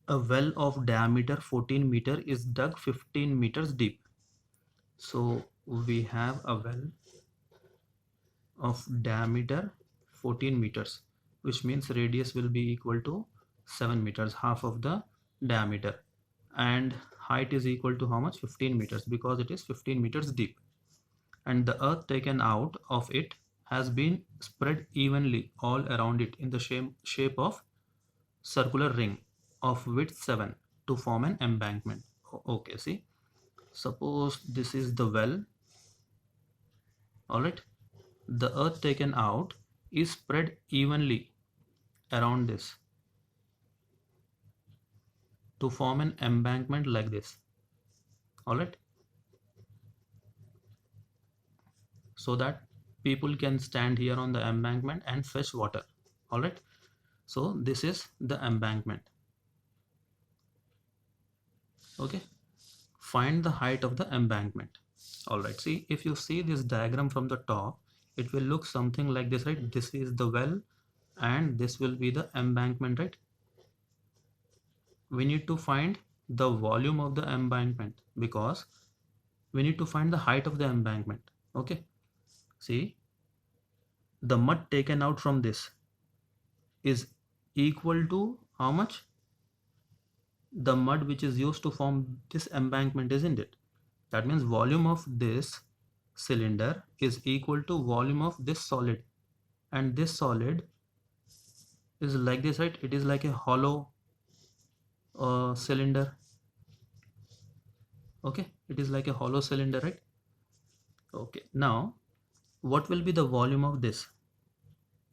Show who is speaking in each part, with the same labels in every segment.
Speaker 1: A well of diameter 14 meter is dug 15 meters deep. So we have a well of diameter 14 meters, which means radius will be equal to 7 meters, half of the diameter, and height is equal to how much? 15 meters, because it is 15 meters deep. And the earth taken out of it has been spread evenly all around it in the shape of circular ring of width 7 to form an embankment. Okay, see, suppose this is the well. All right, the earth taken out is spread evenly around this to form an embankment like this. All right, so that people can stand here on the embankment and fetch water. All right, so this is the embankment. Okay, find the height of the embankment. All right, see, if you see this diagram from the top, it will look something like this, right? This is the well and this will be the embankment, right? We need to find the volume of the embankment because we need to find the height of the embankment. Okay, see, the mud taken out from this is equal to how much? The mud which is used to form this embankment, isn't it? That means volume of this cylinder is equal to volume of this solid, and this solid is like this, right? It is like a hollow cylinder. Okay, it is like a hollow cylinder, right? Okay, now what will be the volume of this?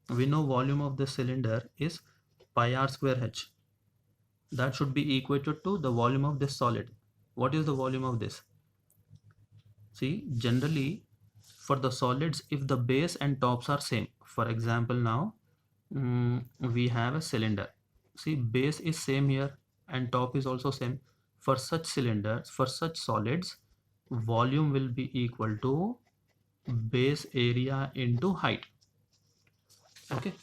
Speaker 1: We know volume of the cylinder is pi r square h. That should be equated to the volume of this solid. What is the volume of this? See, generally for the solids, if the base and tops are same, for example, now we have a cylinder. See, base is same here and top is also same. For such cylinders, for such solids, volume will be equal to base area into height. Okay,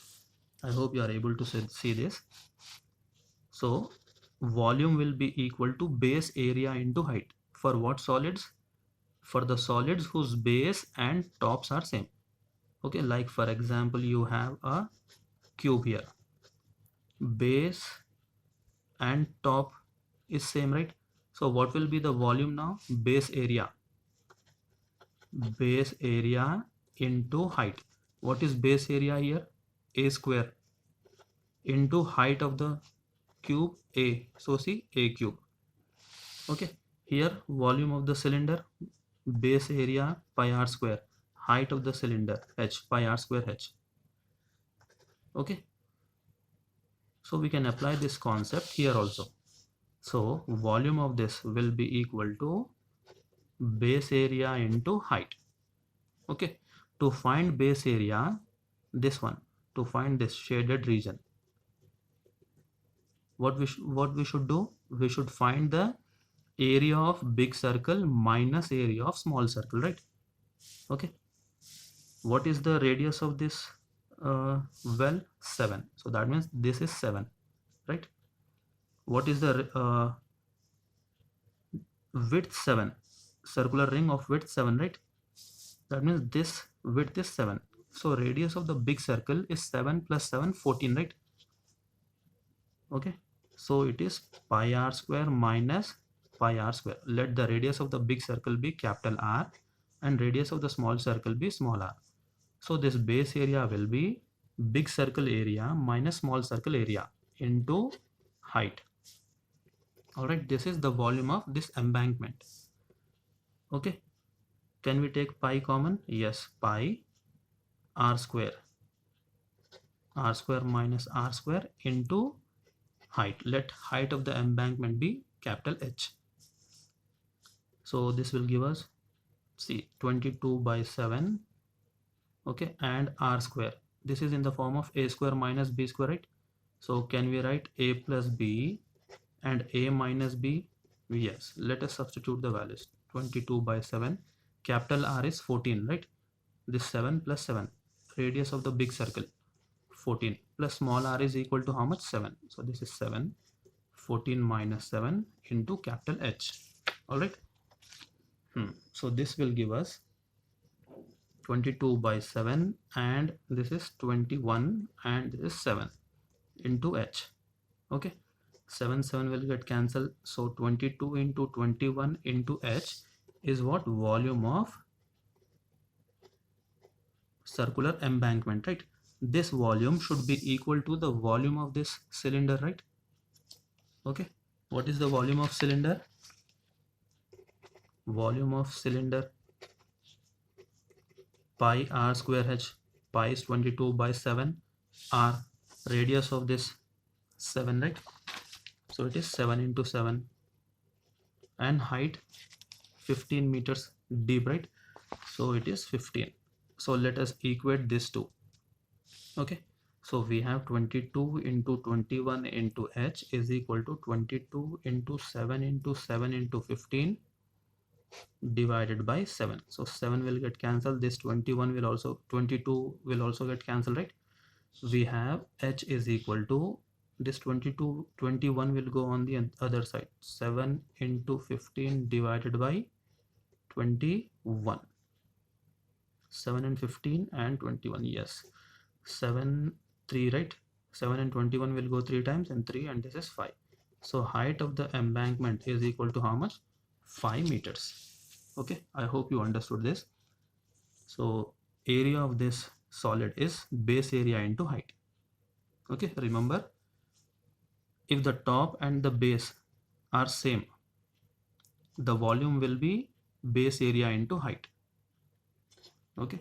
Speaker 1: I hope you are able to see this. So volume will be equal to base area into height. For what solids? For the solids whose base and tops are same. Okay, like for example, you have a cube here. Base and top is same, right? So what will be the volume now? Base area. Base area into height. What is base area here? A square into height of the cube A. So see, A cube. Okay, here volume of the cylinder, base area pi r square, height of the cylinder h, pi r square h. Okay, so we can apply this concept here also. So volume of this will be equal to base area into height. Okay, to find base area, this one, to find this shaded region, what we should do? We should find the area of big circle minus area of small circle, right? Okay, what is the radius of this well? 7. So that means this is 7, right? What is the width? 7. Circular ring of width 7, right? That means this width is 7. So radius of the big circle is 7 plus 7, 14, right? Okay, so it is pi r square minus pi r square. Let the radius of the big circle be capital R and radius of the small circle be small r. So this base area will be big circle area minus small circle area into height. All right, this is the volume of this embankment. Okay, can we take pi common? Yes, pi r square minus r square into height. Let height of the embankment be capital H. So this will give us, see, 22 by 7. Okay, and r square. This is in the form of a square minus b square, right? So can we write a plus b and a minus b? Yes, let us substitute the values. 22 by 7, capital R is 14, right? This 7 plus 7, radius of the big circle 14, plus small r is equal to how much? 7. So this is 7. 14 minus 7 into capital H. All right. So this will give us 22 by 7, and this is 21, and this is 7 into H. Okay, 7 will get cancelled, so 22 into 21 into H is what? Volume of circular embankment, right? This volume should be equal to the volume of this cylinder, right? Okay, what is the volume of cylinder? Volume of cylinder, pi r square h. Pi is 22 by 7, r, radius of this 7, right? So it is 7 into 7, and height 15 meters deep, right? So it is 15. So let us equate this two. Okay, so we have 22 into 21 into h is equal to 22 into 7 into 7 into 15 divided by 7. So 7 will get cancelled, this 21 will also, 22 will also get cancelled, right? We have h is equal to this 22, 21 will go on the other side, 7 into 15 divided by 21. 7 and 15 and 21, yes, 7 3, right? 7 and 21 will go 3 times, and 3, and this is 5. So height of the embankment is equal to how much? 5 meters. Okay, I hope you understood this. So area of this solid is base area into height. Okay, remember, if the top and the base are same, the volume will be base area into height. Okay,